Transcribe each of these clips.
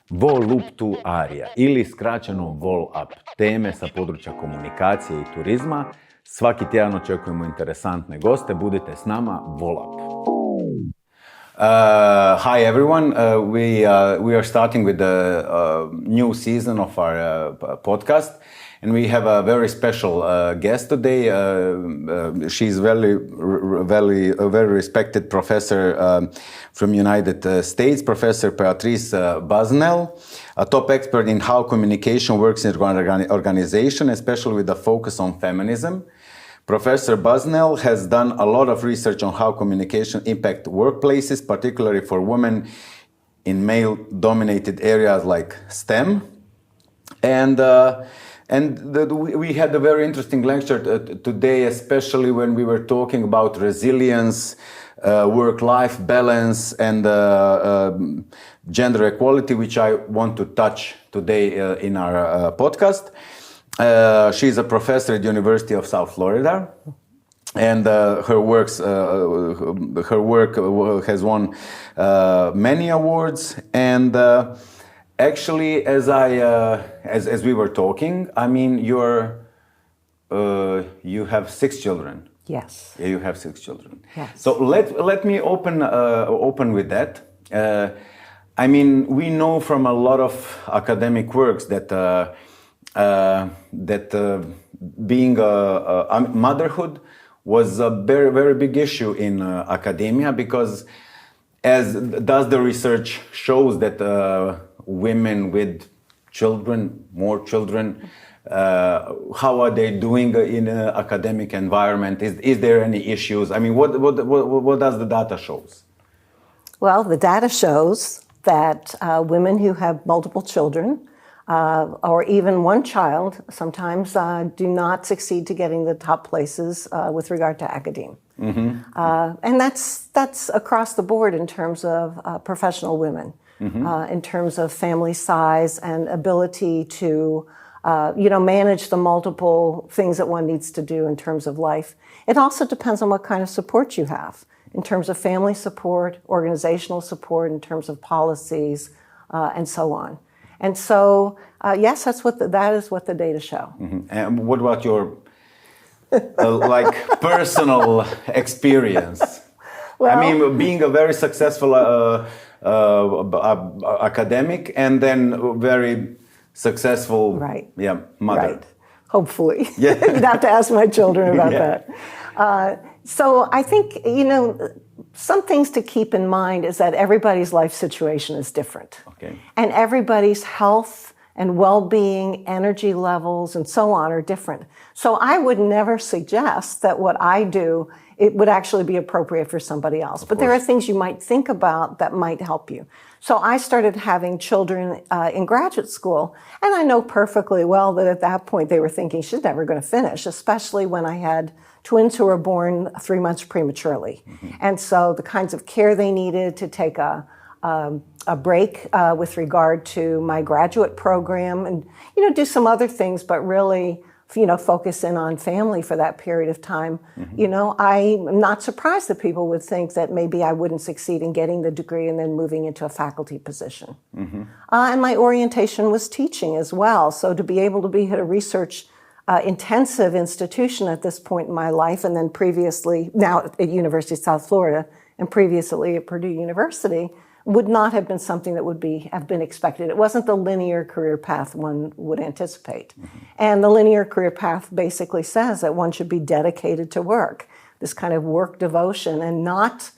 Volup tu arija ili skraćeno Volup, teme sa područja komunikacije i turizma. Svaki tjedan očekujemo interesantne goste, budite s nama, Volup. Hi everyone, we are starting with the new season of our podcast. And we have a very special guest today. She's a very respected professor from United States, Professor Patrice Buzzanell, a top expert in how communication works in organization, especially with a focus on feminism. Professor Buzzanell has done a lot of research on how communication impact workplaces, particularly for women in male-dominated areas like STEM. We had a very interesting lecture today, especially when we were talking about resilience, work-life balance, and gender equality, which I want to touch today in our podcast. She's a professor at the University of South Florida, and her work has won many awards. And actually, as we were talking, I mean, you have 6 children. Yes. Yeah, you have 6 children. Yes. So let me open with that. I mean, we know from a lot of academic works that being motherhood was a very, very big issue in academia, because as does the research shows that women with children, more children, how are they doing in an academic environment? Is there any issues? I mean, what does the data shows? Well, the data shows that women who have multiple children or even one child sometimes do not succeed to getting the top places with regard to academia. Mm-hmm. And that's across the board in terms of professional women. Mm-hmm. In terms of family size and ability to, manage the multiple things that one needs to do in terms of life. It also depends on what kind of support you have in terms of family support, organizational support, in terms of policies, and so on. And so, yes, that is what the data show. Mm-hmm. And what about your personal experience? Well, I mean, being a very successful academic and then very successful, right. Mother. Right. Hopefully. Yeah. You'd have to ask my children about that. So I think, some things to keep in mind is that everybody's life situation is different. Okay. And everybody's health and well-being, energy levels, and so on are different. So I would never suggest that what I do, it would actually be appropriate for somebody else. But there are things you might think about that might help you. So I started having children in graduate school, and I know perfectly well that at that point they were thinking, she's never going to finish, especially when I had twins who were born 3 months prematurely. Mm-hmm. And so the kinds of care they needed to take a break with regard to my graduate program and, do some other things, but really, focus in on family for that period of time. Mm-hmm. I'm not surprised that people would think that maybe I wouldn't succeed in getting the degree and then moving into a faculty position. Mm-hmm. And my orientation was teaching as well. So to be able to be at a research intensive institution at this point in my life, and then previously, now at University of South Florida, and previously at Purdue University, would not have been something that would have been expected. It wasn't the linear career path one would anticipate. Mm-hmm. And the linear career path basically says that one should be dedicated to work, this kind of work devotion, and not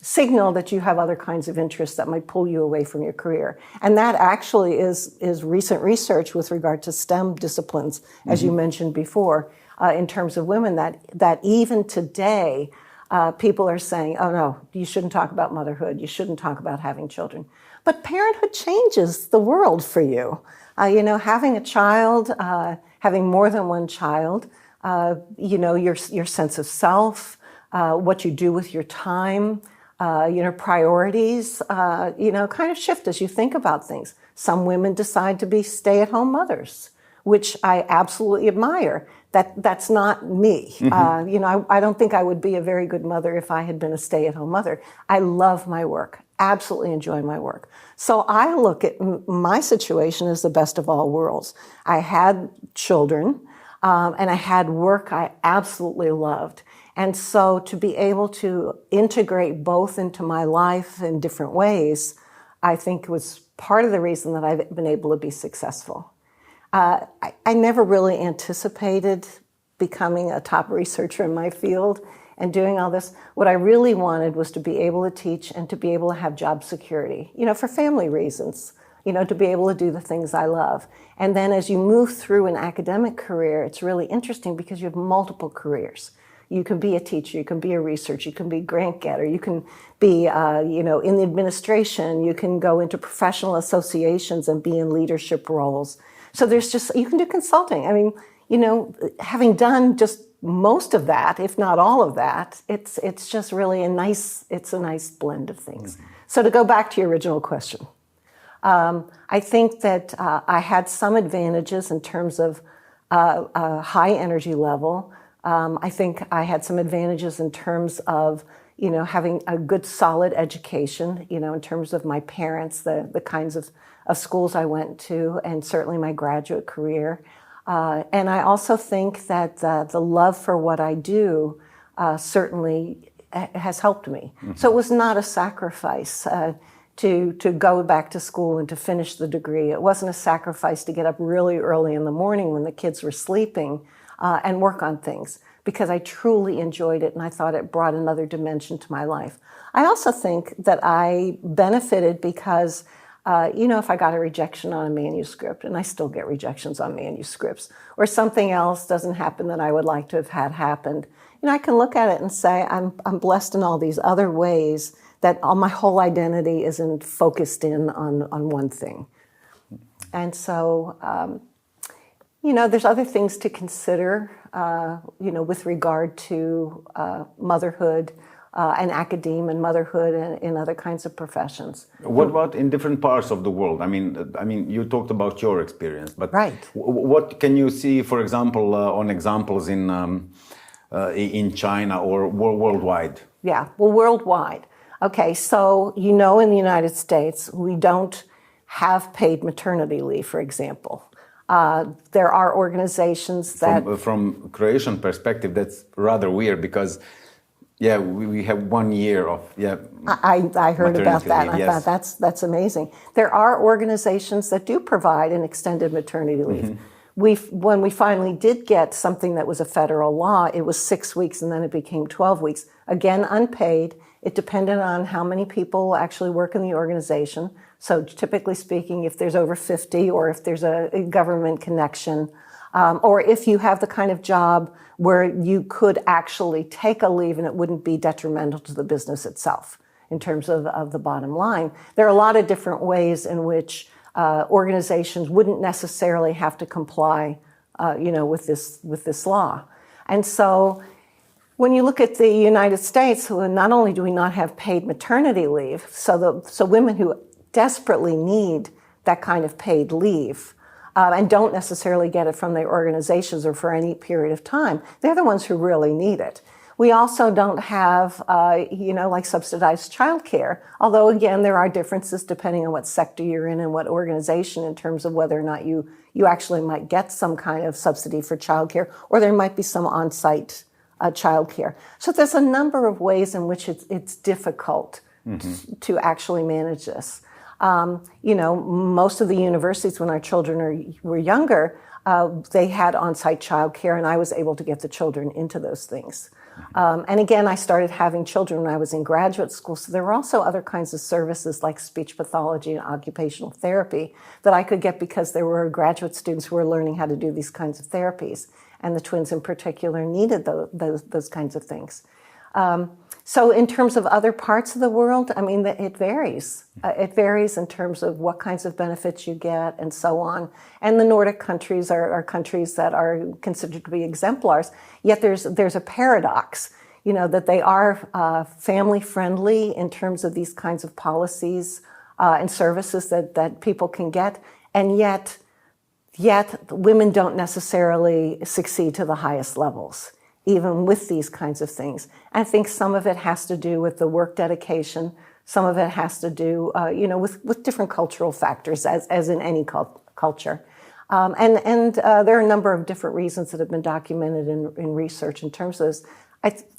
signal that you have other kinds of interests that might pull you away from your career. And that actually is recent research with regard to STEM disciplines, as you mentioned before, in terms of women, that even today, people are saying, oh no, you shouldn't talk about motherhood, you shouldn't talk about having children. But parenthood changes the world for you. Having a child, having more than one child, your sense of self, what you do with your time, priorities, kind of shift as you think about things. Some women decide to be stay-at-home mothers, which I absolutely admire. That's not me. I don't think I would be a very good mother if I had been a stay-at-home mother. I love my work, absolutely enjoy my work. So I look at my situation as the best of all worlds. I had children, and I had work I absolutely loved. And so to be able to integrate both into my life in different ways, I think was part of the reason that I've been able to be successful. I never really anticipated becoming a top researcher in my field and doing all this. What I really wanted was to be able to teach and to be able to have job security, for family reasons, to be able to do the things I love. And then as you move through an academic career, it's really interesting because you have multiple careers. You can be a teacher, you can be a researcher, you can be a grant getter, you can be, in the administration, you can go into professional associations and be in leadership roles. So you can do consulting. I mean, having done just most of that, if not all of that, it's just really a nice blend of things. Mm-hmm. So to go back to your original question, I think that I had some advantages in terms of a high energy level. I think I had some advantages in terms of, having a good solid education, in terms of my parents, the kinds of schools I went to, and certainly my graduate career. And I also think that the love for what I do certainly has helped me. Mm-hmm. So it was not a sacrifice to go back to school and to finish the degree. It wasn't a sacrifice to get up really early in the morning when the kids were sleeping and work on things, because I truly enjoyed it and I thought it brought another dimension to my life. I also think that I benefited because if I got a rejection on a manuscript, and I still get rejections on manuscripts, or something else doesn't happen that I would like to have had happened, I can look at it and say, I'm blessed in all these other ways that my whole identity isn't focused in on one thing. And so, there's other things to consider, with regard to motherhood, and academia and motherhood and in other kinds of professions. What about in different parts of the world? I mean, you talked about your experience, but right. What can you see, for example, on examples in China or worldwide? Yeah, well, worldwide. Okay, so in the United States, we don't have paid maternity leave, for example. There are organizations that... From Croatian perspective, that's rather weird because... Yeah, we have 1 year of I heard about that. Leave, I thought that's amazing. There are organizations that do provide an extended maternity leave. Mm-hmm. When we finally did get something that was a federal law, it was 6 weeks and then it became 12 weeks. Again, unpaid. It depended on how many people actually work in the organization. So typically speaking, if there's over 50 or if there's a government connection, or if you have the kind of job where you could actually take a leave and it wouldn't be detrimental to the business itself in terms of the bottom line. There are a lot of different ways in which organizations wouldn't necessarily have to comply, with this law. And so when you look at the United States, not only do we not have paid maternity leave, so women who desperately need that kind of paid leave, and don't necessarily get it from their organizations or for any period of time, they're the ones who really need it. We also don't have, like subsidized childcare, although again, there are differences depending on what sector you're in and what organization in terms of whether or not you actually might get some kind of subsidy for childcare, or there might be some on-site childcare. So there's a number of ways in which it's difficult to actually manage this. Most of the universities when our children were younger, they had on-site childcare, and I was able to get the children into those things. And again, I started having children when I was in graduate school, so there were also other kinds of services like speech pathology and occupational therapy that I could get because there were graduate students who were learning how to do these kinds of therapies, and the twins in particular needed those kinds of things. So in terms of other parts of the world, I mean, it varies. It varies in terms of what kinds of benefits you get and so on. And the Nordic countries are countries that are considered to be exemplars. Yet there's a paradox, that they are family friendly in terms of these kinds of policies and services that people can get. And yet, yet women don't necessarily succeed to the highest levels, even with these kinds of things. I think some of it has to do with the work dedication. Some of it has to do, with different cultural factors, as in any culture. And there are a number of different reasons that have been documented in research in terms of this.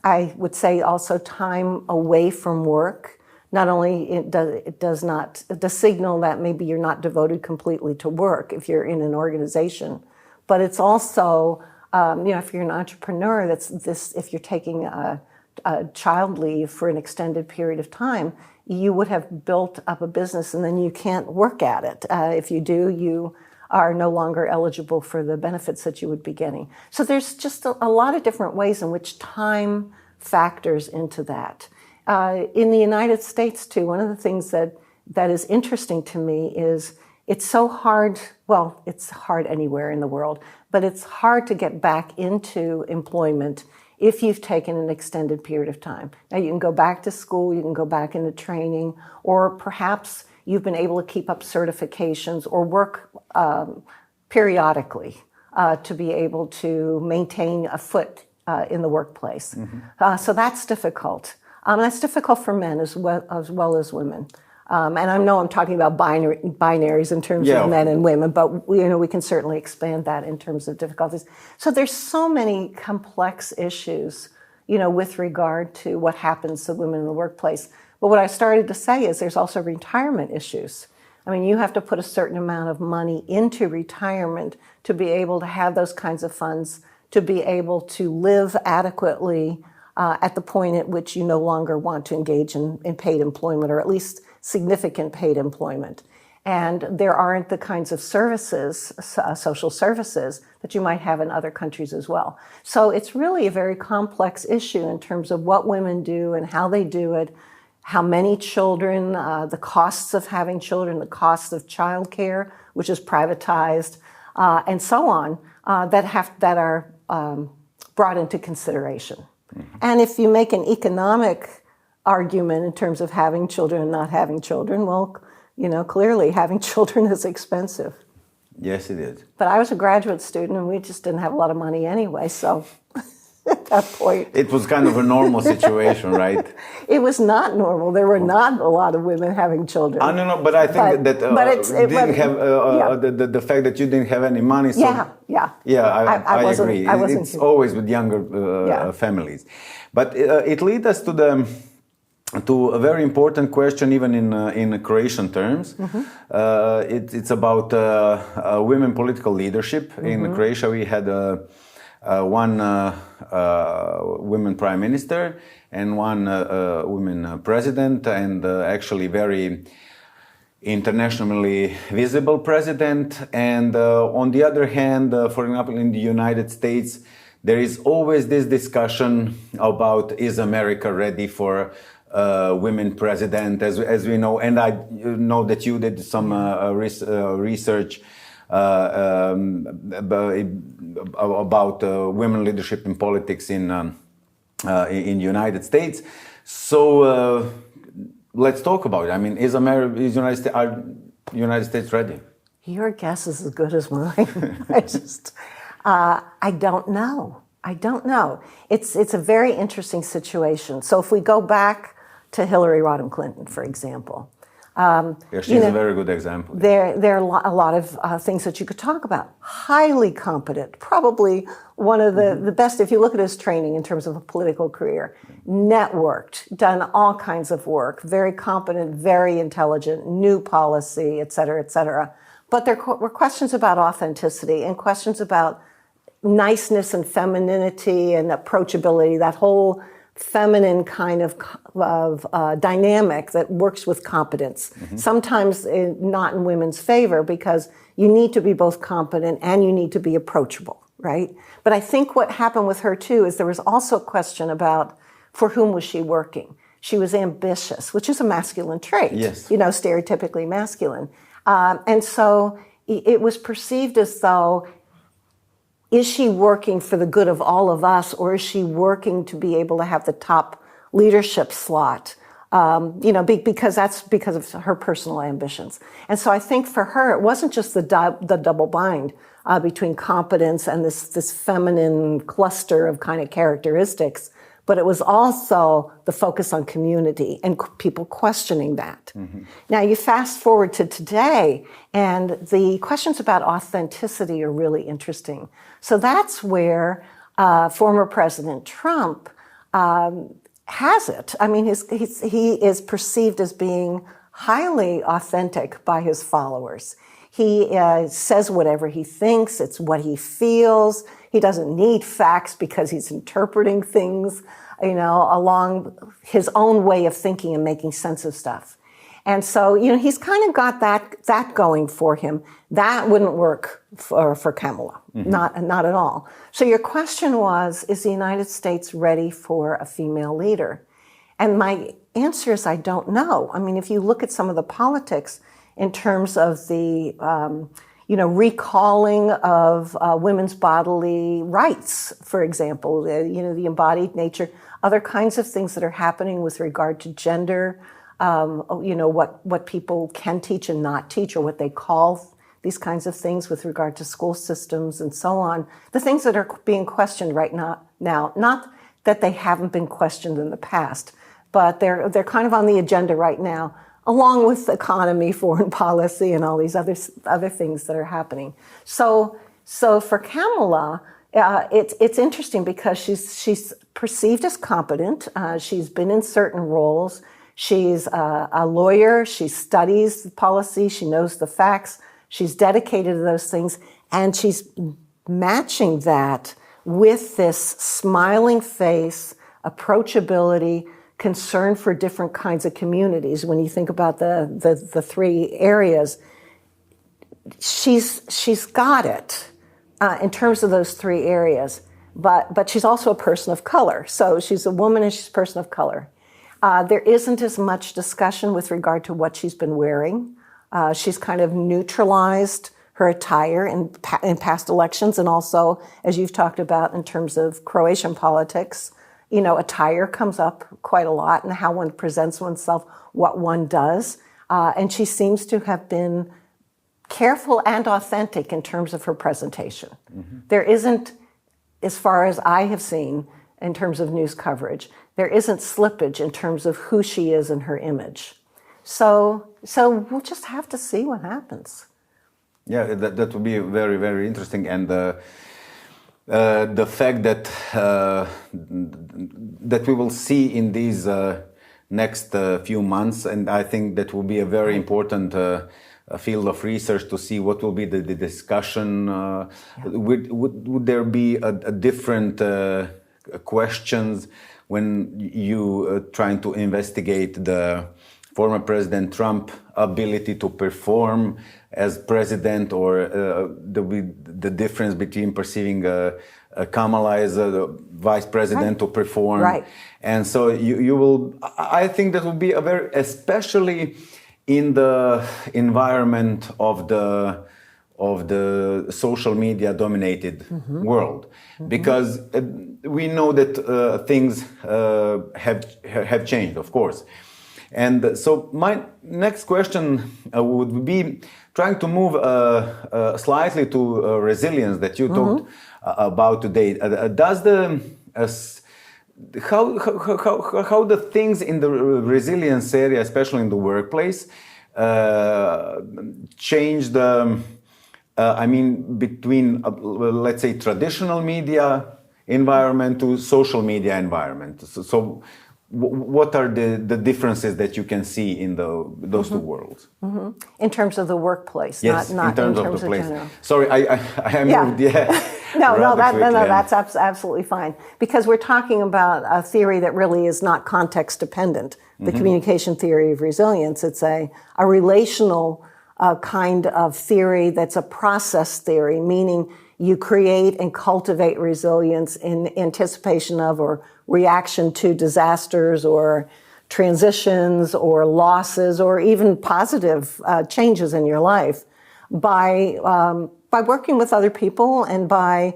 I would say also time away from work. Not only it does not signal that maybe you're not devoted completely to work if you're in an organization, but it's also, if you're an entrepreneur, if you're taking a child leave for an extended period of time, you would have built up a business and then you can't work at it. If you do, you are no longer eligible for the benefits that you would be getting. So there's just a lot of different ways in which time factors into that. In the United States, too, one of the things that is interesting to me is it's so hard, well, it's hard anywhere in the world, but it's hard to get back into employment if you've taken an extended period of time. Now, you can go back to school, you can go back into training, or perhaps you've been able to keep up certifications or work periodically to be able to maintain a foot in the workplace. Mm-hmm. So that's difficult. That's difficult for men as well as women. And I know I'm talking about binaries in terms of men and women, but we can certainly expand that in terms of difficulties. So there's so many complex issues, with regard to what happens to women in the workplace. But what I started to say is there's also retirement issues. I mean, you have to put a certain amount of money into retirement to be able to have those kinds of funds, to be able to live adequately at the point at which you no longer want to engage in paid employment, or at least significant paid employment. And there aren't the kinds of services, social services, that you might have in other countries as well. So it's really a very complex issue in terms of what women do and how they do it, how many children, the costs of having children, the costs of childcare, which is privatized, and so on, that are brought into consideration. Mm-hmm. And if you make an economic argument in terms of having children and not having children, well, clearly having children is expensive. Yes, it is. But I was a graduate student and we just didn't have a lot of money anyway, so at that point. It was kind of a normal situation, right? It was not normal. There were not a lot of women having children. No, but I think the fact that you didn't have any money. So, I agree. It's always with younger families. But it leads us to a very important question, even in Croatian terms. Mm-hmm. It's about women political leadership. Mm-hmm. In Croatia, we had one women prime minister and one women president, and actually very internationally visible president. And on the other hand, for example, in the United States, there is always this discussion about, is America ready for women president, as we know, and I know that you did some research about women leadership in politics in the United States. So let's talk about it. I mean, are United States ready? Your guess is as good as mine. I don't know. It's a very interesting situation. So if we go back to Hillary Rodham Clinton, for example. She's a very good example. There are a lot of things that you could talk about. Highly competent, probably one of the best, if you look at his training in terms of a political career. Networked, done all kinds of work, very competent, very intelligent, new policy, et cetera, et cetera. But there were questions about authenticity and questions about niceness and femininity and approachability, that whole feminine kind of dynamic that works with competence. Mm-hmm. Sometimes not in women's favor, because you need to be both competent and you need to be approachable, right? But I think what happened with her too is there was also a question about for whom was she working. She was ambitious, which is a masculine trait, yes. Stereotypically masculine. And so it was perceived as though, is she working for the good of all of us, or is she working to be able to have the top leadership slot Because that's because of her personal ambitions. And so I think for her, it wasn't just the double bind between competence and this feminine cluster of kind of characteristics, but it was also the focus on community and people questioning that. Mm-hmm. Now you fast forward to today, and the questions about authenticity are really interesting. So that's where former President Trump has it. I mean, he is perceived as being highly authentic by his followers. He says whatever he thinks, it's what he feels. He doesn't need facts because he's interpreting things, along his own way of thinking and making sense of stuff. And so, he's kind of got that going for him. That wouldn't work for Kamala, mm-hmm. not at all. So your question was, is the United States ready for a female leader? And my answer is, I don't know. I mean, if you look at some of the politics in terms of the, recalling of women's bodily rights, for example, the embodied nature, other kinds of things that are happening with regard to gender, what people can teach and not teach, or what they call these kinds of things with regard to school systems and so on. The things that are being questioned right now, not that they haven't been questioned in the past, but they're kind of on the agenda right now, along with the economy, foreign policy, and all these other things that are happening. So for Kamala, it's interesting because she's perceived as competent. She's been in certain roles. She's a lawyer. She studies policy. She knows the facts. She's dedicated to those things, and she's matching that with this smiling face, approachability, concern for different kinds of communities. When you think about the three areas, she's got it in terms of those three areas. But she's also a person of color. So she's a woman and she's a person of color. There isn't as much discussion with regard to what she's been wearing. She's kind of neutralized her attire in past elections, and also, as you've talked about in terms of Croatian politics, attire comes up quite a lot, and how one presents oneself, what one does. And she seems to have been careful and authentic in terms of her presentation. Mm-hmm. There isn't, as far as I have seen in terms of news coverage, there isn't slippage in terms of who she is and her image. So we'll just have to see what happens. Yeah, that would be very, very interesting. And the fact that we will see in these next few months, and I think that will be a very important field of research to see what will be the discussion. Would there be a different questions when you trying to investigate the former President Trump ability to perform as president, or the difference between perceiving Kamala as a vice president to perform. Right. And so you will, I think that will be a very, especially in the environment of the social media dominated mm-hmm. world, mm-hmm. because we know that things have changed, of course. And so my next question would be trying to move slightly to resilience that you mm-hmm. talked about today. Does how the things in the resilience area, especially in the workplace, change the between let's say traditional media environment to social media environment. So what are the differences that you can see in those mm-hmm. two worlds? Mm-hmm. In terms of the workplace, yes, not in terms of the place. General. Sorry, I moved. Yeah. No, that's absolutely fine, because we're talking about a theory that really is not context dependent. The mm-hmm. communication theory of resilience. It's a relational kind of theory that's a process theory, meaning you create and cultivate resilience in anticipation of or reaction to disasters or transitions or losses or even positive changes in your life by working with other people and by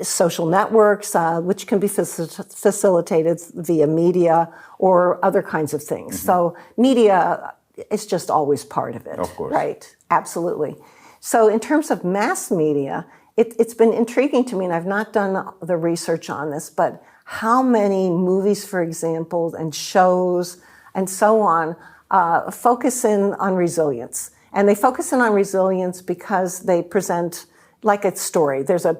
social networks, which can be facilitated via media or other kinds of things. So media is just always part of it. Of course. Right, absolutely. So in terms of mass media, it's been intriguing to me, and I've not done the research on this, but how many movies, for example, and shows and so on, focus in on resilience. And they focus in on resilience because they present like a story. There's a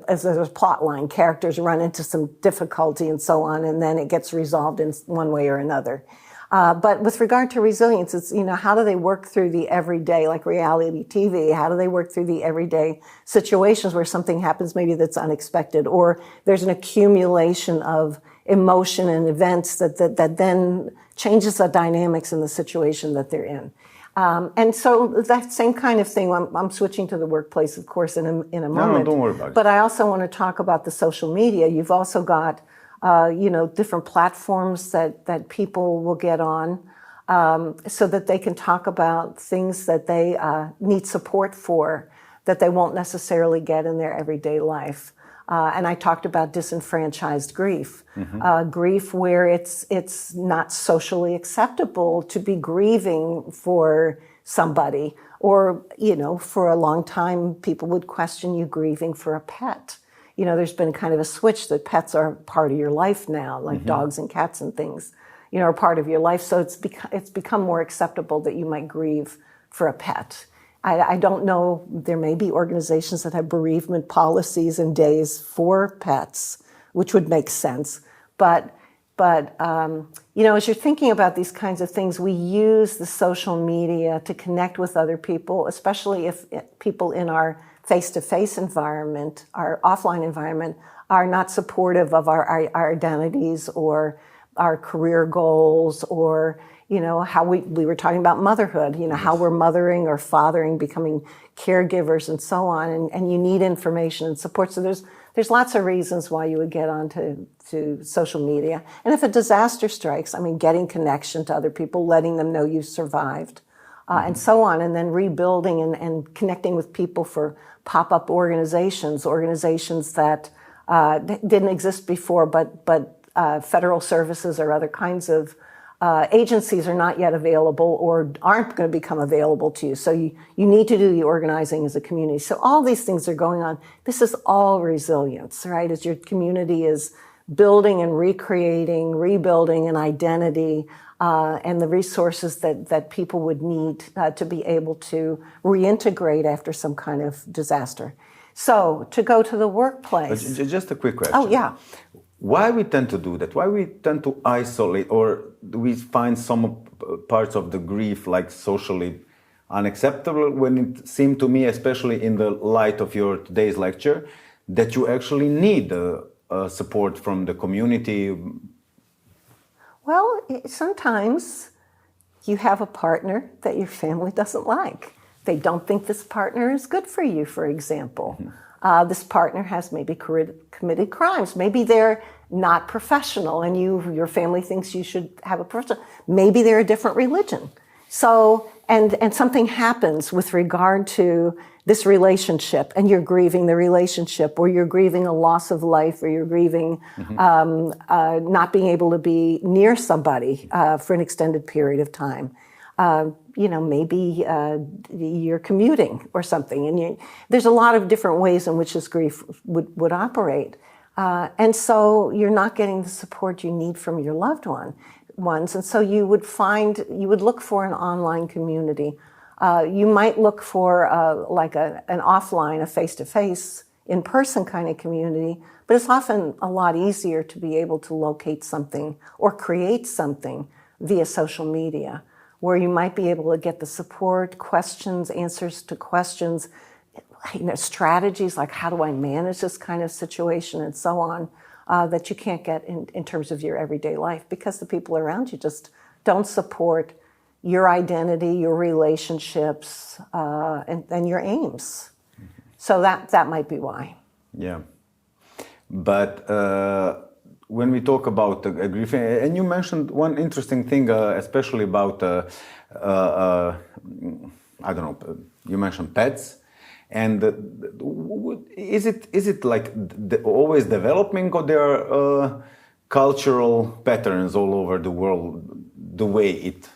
plot line, characters run into some difficulty and so on, and then it gets resolved in one way or another. But with regard to resilience, it's, how do they work through the everyday, like reality TV? How do they work through the everyday situations where something happens maybe that's unexpected, or there's an accumulation of emotion and events that then changes the dynamics in the situation that they're in. And so that same kind of thing, I'm switching to the workplace, of course, in a moment. No, don't worry about it. But I also want to talk about the social media. You've also got different platforms that people will get on so that they can talk about things that they need support for that they won't necessarily get in their everyday life. And I talked about disenfranchised grief, grief where it's not socially acceptable to be grieving for somebody, or, for a long time people would question you grieving for a pet. There's been kind of a switch that pets are part of your life now, like dogs and cats and things, are part of your life. So it's become more acceptable that you might grieve for a pet. I don't know, there may be organizations that have bereavement policies and days for pets, which would make sense. But as you're thinking about these kinds of things, we use the social media to connect with other people, especially if people in our face-to-face environment, our offline environment, are not supportive of our identities or our career goals, or how we were talking about motherhood, how we're mothering or fathering, becoming caregivers and so on, and you need information and support. So there's lots of reasons why you would get onto social media. And if a disaster strikes, getting connection to other people, letting them know you survived, and so on, and then rebuilding and connecting with people for pop-up organizations that didn't exist before, but federal services or other kinds of agencies are not yet available or aren't going to become available to you. So you need to do the organizing as a community. So all these things are going on. This is all resilience, right? As your community is building and recreating, rebuilding an identity, and the resources that people would need to be able to reintegrate after some kind of disaster. So to go to the workplace. Just a quick question. Oh, yeah. Why we tend to do that? Why we tend to isolate, or do we find some parts of the grief like socially unacceptable, when it seemed to me, especially in the light of your today's lecture, that you actually need support from the community? Well, sometimes you have a partner that your family doesn't like. They don't think this partner is good for you, for example. This partner has maybe committed crimes. Maybe they're not professional and your family thinks you should have a professional. Maybe they're a different religion. So, and something happens with regard to this relationship, and you're grieving the relationship, or you're grieving a loss of life, or you're grieving not being able to be near somebody for an extended period of time. Maybe you're commuting or something, and there's a lot of different ways in which this grief would operate. And so you're not getting the support you need from your loved ones. And so you would look for an online community. You might look for an offline, a face-to-face, in-person kind of community, but it's often a lot easier to be able to locate something or create something via social media, where you might be able to get the support, questions, answers to questions, strategies like how do I manage this kind of situation and so on, that you can't get in terms of your everyday life, because the people around you just don't support your identity, your relationships, and your aims. So that might be why. Yeah. But when we talk about grief, and you mentioned one interesting thing, especially about, I don't know, you mentioned pets. And is it like always developing, or there are cultural patterns all over the world, the way it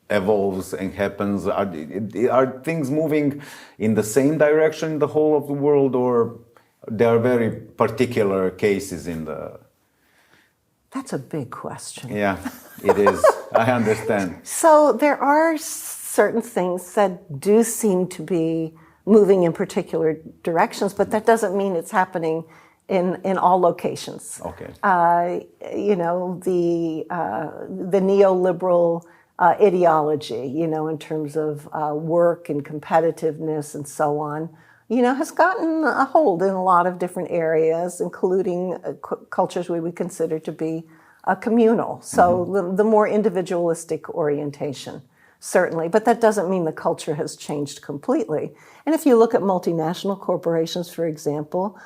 evolves and happens? Are things moving in the same direction in the whole of the world, or there are very particular cases in the... That's a big question. Yeah, it is. I understand. So there are certain things that do seem to be moving in particular directions, but that doesn't mean it's happening in all locations. Okay. You know, the neoliberal ideology, you know, in terms of work and competitiveness and so on, you know, has gotten a hold in a lot of different areas, including cultures we would consider to be communal. So the more individualistic orientation, certainly. But that doesn't mean the culture has changed completely. And if you look at multinational corporations, for example,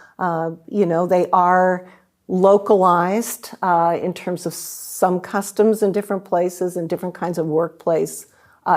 you know, they are localized in terms of some customs in different places and different kinds of workplace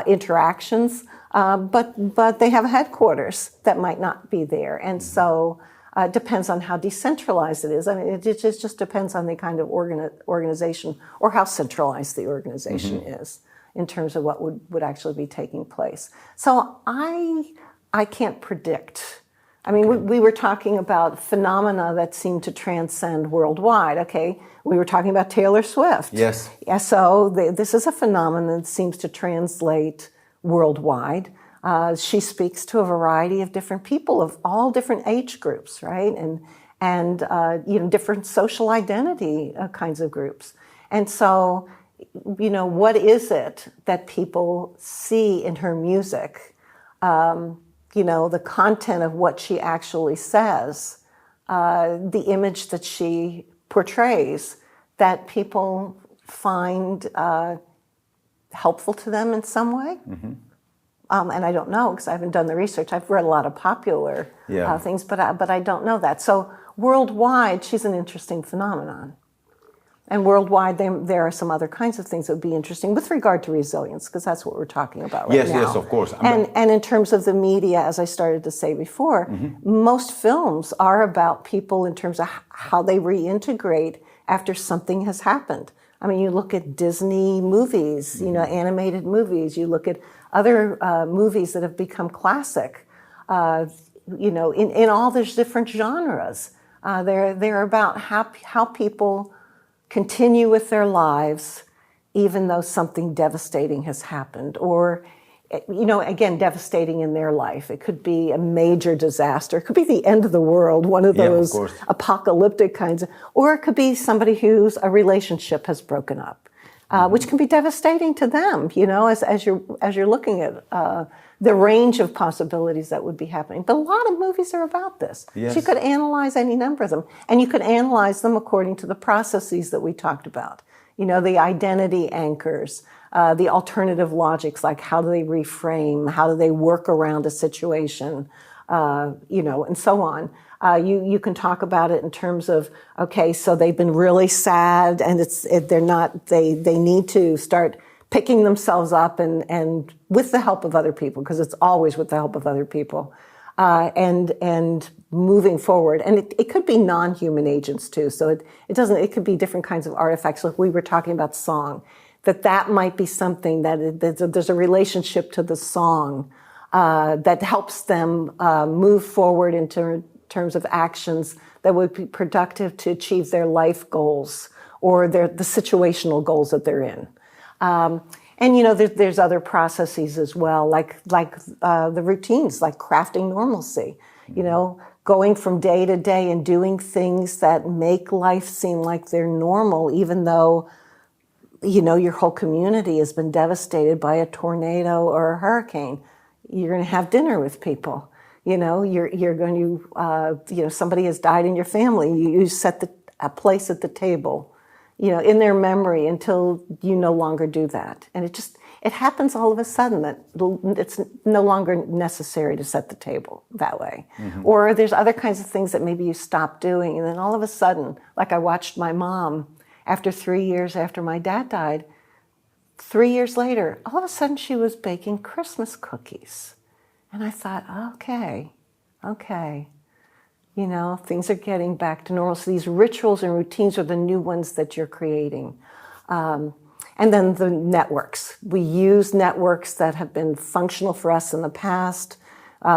interactions, but they have headquarters that might not be there. And so it depends on how decentralized it is. I mean, it just depends on the kind of organization or how centralized the organization is in terms of what would actually be taking place. So I can't predict. I mean, we were talking about phenomena that seem to transcend worldwide, okay? We were talking about Taylor Swift. Yes. Yeah, so this is a phenomenon that seems to translate worldwide. She speaks to a variety of different people of all different age groups, right? And you know, different social identity kinds of groups. And so, you know, what is it that people see in her music? You know, the content of what she actually says, the image that she portrays, that people find helpful to them in some way. And I don't know, because I haven't done the research. I've read a lot of popular things, but I don't know that. So worldwide, she's an interesting phenomenon. And worldwide, there are some other kinds of things that would be interesting with regard to resilience, because that's what we're talking about right now. Yes, of course. And in terms of the media, as I started to say before, most films are about people in terms of how they reintegrate after something has happened. I mean, you look at Disney movies, you know, animated movies. You look at other movies that have become classic, you know, in all these different genres. They're about how people continue with their lives even though something devastating has happened, or, you know, again, devastating in their life. It could be a major disaster. It could be the end of the world, one of those apocalyptic kinds, or it could be somebody whose a relationship has broken up, which can be devastating to them, you know, as you're looking at the range of possibilities that would be happening. But a lot of movies are about this. Yes. So you could analyze any number of them, and you could analyze them according to the processes that we talked about. You know, the identity anchors, the alternative logics, like how do they reframe, how do they work around a situation, you know, and so on. You can talk about it in terms of, okay, so they've been really sad, and they need to start picking themselves up and with the help of other people, because it's always with the help of other people, and moving forward. And it could be non-human agents too. So it could be different kinds of artifacts. Like we were talking about song, that might be something that there's a relationship to the song that helps them move forward in terms of actions that would be productive to achieve their life goals or the situational goals that they're in. And you know, there's other processes as well, like the routines, like crafting normalcy. You know, going from day to day and doing things that make life seem like they're normal, even though, you know, your whole community has been devastated by a tornado or a hurricane. You're going to have dinner with people. You know, you're going to, you know, somebody has died in your family. You set a place at the table, you know, in their memory until you no longer do that. And it happens all of a sudden that it's no longer necessary to set the table that way. Or there's other kinds of things that maybe you stop doing, and then all of a sudden, like I watched my mom after 3 years after my dad died, 3 years later, all of a sudden she was baking Christmas cookies. And I thought, okay, okay, you know, things are getting back to normal. So these rituals and routines are the new ones that you're creating. And then the networks. We use networks that have been functional for us in the past.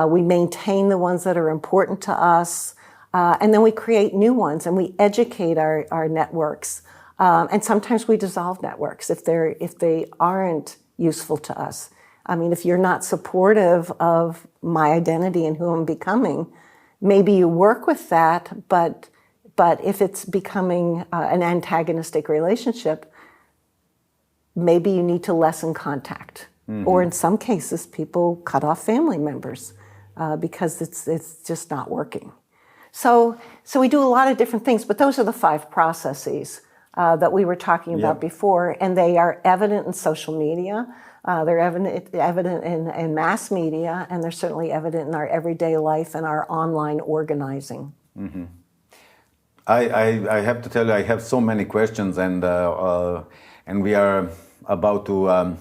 We maintain the ones that are important to us. And then we create new ones and we educate our networks. And sometimes we dissolve networks if they aren't useful to us. I mean, if you're not supportive of my identity and who I'm becoming, maybe you work with that, but if it's becoming an antagonistic relationship, maybe you need to lessen contact. Mm-hmm. Or in some cases, people cut off family members because it's just not working. So we do a lot of different things, but those are the 5 processes that we were talking about before, and they are evident in social media. They're evident in mass media, and they're certainly evident in our everyday life and our online organizing. Mm-hmm. I have to tell you, I have so many questions, and we are about to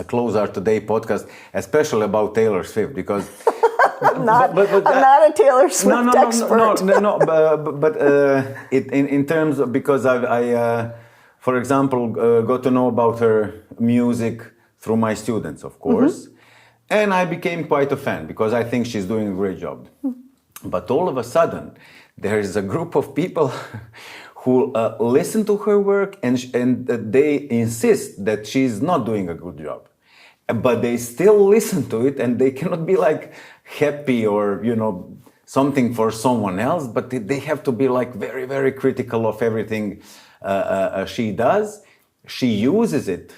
close our today podcast, especially about Taylor Swift, because I'm not a Taylor Swift expert. But in terms of, because I for example, got to know about her music through my students, of course, and I became quite a fan because I think she's doing a great job. But all of a sudden, there is a group of people who listen to her work and they insist that she's not doing a good job. But they still listen to it and they cannot be like happy or, you know, something for someone else, but they have to be like very, very critical of everything she does. She uses it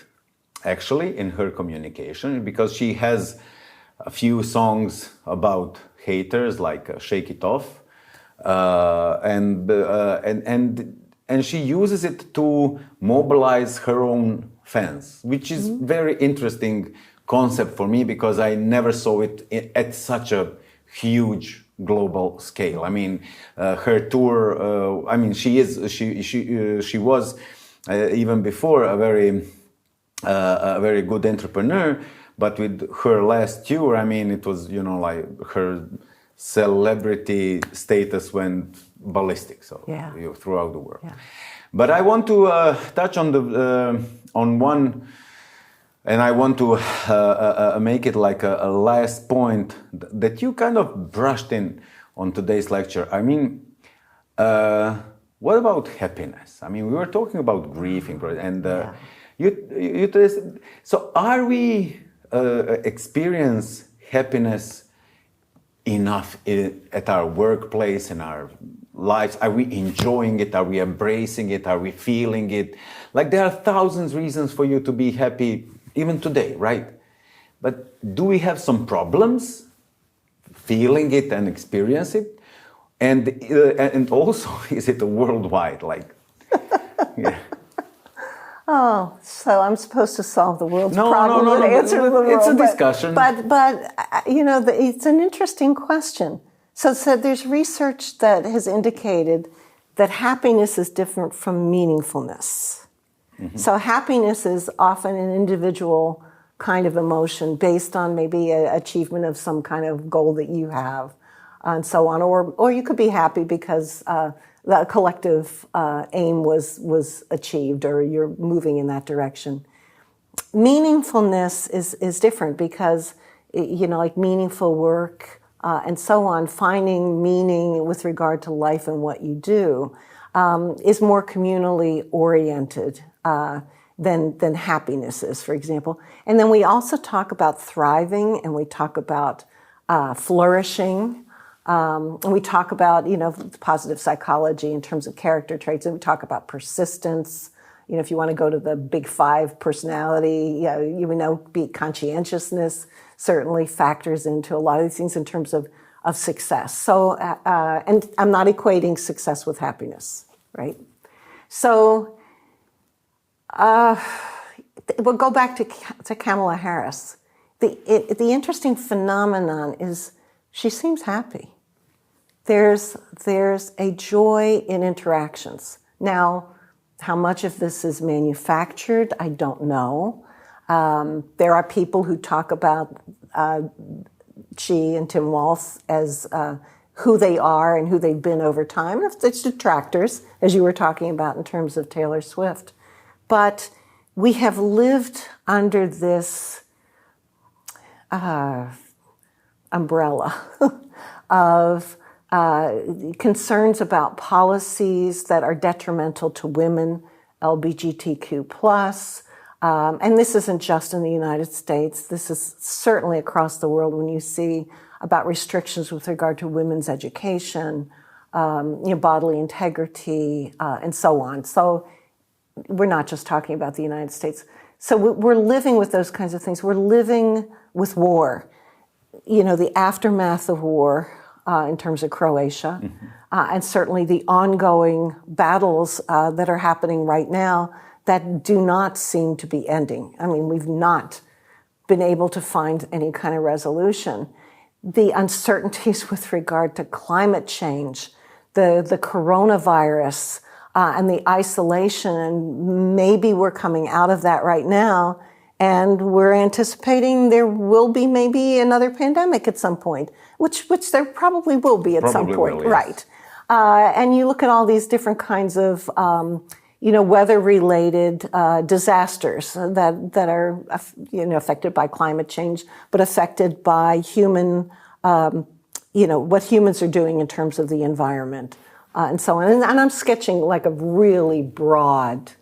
actually in her communication because she has a few songs about haters like Shake It Off. And she uses it to mobilize her own fans, which is very interesting concept for me because I never saw it at such a huge global scale. I mean, her tour. I mean, she was even before a very good entrepreneur, but with her last tour, I mean, it was, you know, like her celebrity status went ballistic, so throughout the world. Yeah. But I want to touch on one, and I want to make it like a last point that you kind of brushed in on today's lecture. I mean, what about happiness? I mean, we were talking about grieving, and so are we experience happiness enough at our workplace, in our lives? Are we enjoying it? Are we embracing it? Are we feeling it? Like, there are thousands reasons for you to be happy even today, right? But do we have some problems feeling it and experience it? And also, is it worldwide? Like, yeah. Oh, so I'm supposed to solve the world's problem and answer to the world. It's a discussion. But you know, it's an interesting question. So there's research that has indicated that happiness is different from meaningfulness. Mm-hmm. So happiness is often an individual kind of emotion based on maybe an achievement of some kind of goal that you have, and so on. Or you could be happy because the collective aim was achieved, or you're moving in that direction. Meaningfulness is different because, you know, like meaningful work and so on, finding meaning with regard to life and what you do is more communally oriented than happiness is, for example. And then we also talk about thriving, and we talk about flourishing. And we talk about, you know, positive psychology in terms of character traits, and we talk about persistence. You know, if you want to go to the big 5 personality, you know, be conscientiousness certainly factors into a lot of these things in terms of success. So, and I'm not equating success with happiness, right? So, we'll go back to Kamala Harris. The interesting phenomenon is she seems happy. There's a joy in interactions. Now, how much of this is manufactured, I don't know. There are people who talk about she and Tim Walz as who they are and who they've been over time. It's detractors, as you were talking about in terms of Taylor Swift. But we have lived under this umbrella of concerns about policies that are detrimental to women, LGBTQ+. And this isn't just in the United States. This is certainly across the world when you see about restrictions with regard to women's education, bodily integrity, and so on. So we're not just talking about the United States. So we're living with those kinds of things. We're living with war, the aftermath of war in terms of Croatia, and certainly the ongoing battles that are happening right now that do not seem to be ending. I mean, we've not been able to find any kind of resolution. The uncertainties with regard to climate change, the coronavirus, and the isolation, and maybe we're coming out of that right now, and we're anticipating there will be maybe another pandemic at some point, which there probably will be at some point, yes. Right? And you look at all these different kinds of weather-related disasters that are affected by climate change, but affected by human, what humans are doing in terms of the environment. And so on. And I'm sketching like a really broad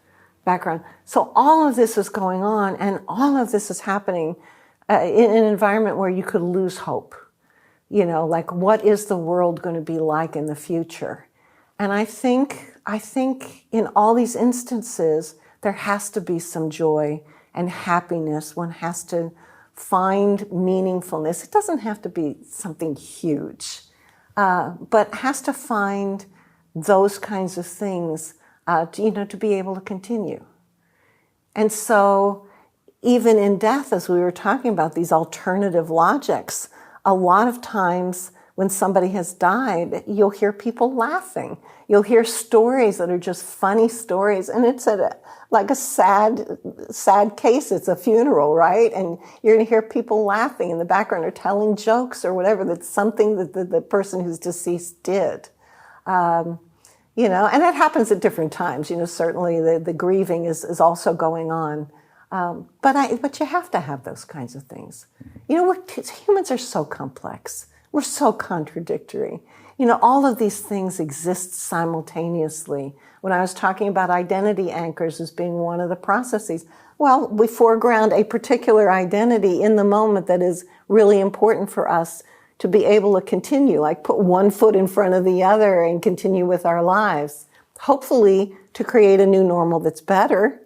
background. So all of this is going on, and all of this is happening in an environment where you could lose hope. Like what is the world going to be like in the future? And I think in all these instances, there has to be some joy and happiness. One has to find meaningfulness. It doesn't have to be something huge, but has to find those kinds of things, to be able to continue. And so even in death, as we were talking about, these alternative logics, a lot of times when somebody has died, you'll hear people laughing. You'll hear stories that are just funny stories, and it's like a sad case. It's a funeral, right? And you're going to hear people laughing in the background or telling jokes or whatever. That's something that the person who's deceased did. And that happens at different times. Certainly the grieving is also going on. But you have to have those kinds of things. Humans are so complex. We're so contradictory. All of these things exist simultaneously. When I was talking about identity anchors as being one of the processes, well, we foreground a particular identity in the moment that is really important for us to be able to continue, like put one foot in front of the other and continue with our lives, hopefully to create a new normal that's better.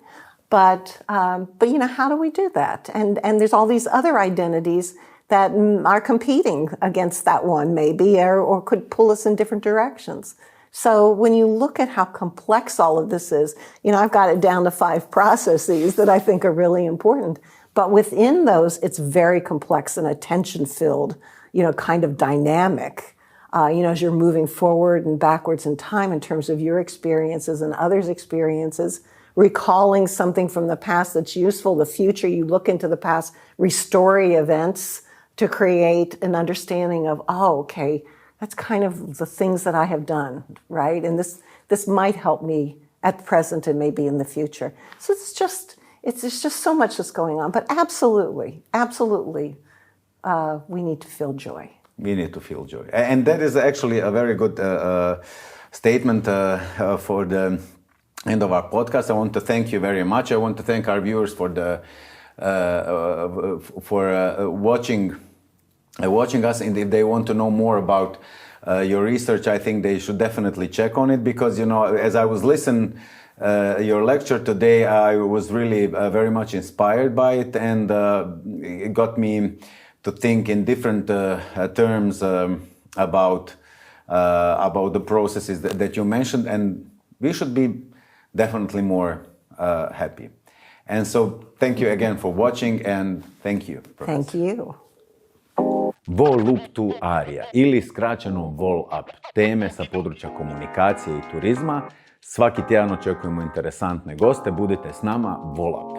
But how do we do that? And there's all these other identities that are competing against that one maybe, or could pull us in different directions. So when you look at how complex all of this is, I've got it down to 5 processes that I think are really important. But within those, it's very complex and attention-filled, kind of dynamic, as you're moving forward and backwards in time in terms of your experiences and others' experiences, recalling something from the past that's useful, the future, you look into the past, restoring events to create an understanding of, okay, that's kind of the things that I have done, right? And this might help me at present and maybe in the future. So it's just so much that's going on. But absolutely, we need to feel joy. We need to feel joy. And that is actually a very good statement for the end of our podcast. I want to thank you very much. I want to thank our viewers for watching us. And if they want to know more about your research, I think they should definitely check on it, because as I was listening your lecture today, I was really very much inspired by it, and it got me to think in different terms about the processes that you mentioned, and we should be definitely more happy. And so thank you again for watching, and thank you, Professor. Thank you. Volup tu arija, ili skraćeno Volup, teme sa područja komunikacije i turizma. Svaki tjedan očekujemo interesantne goste, budite s nama, Volup.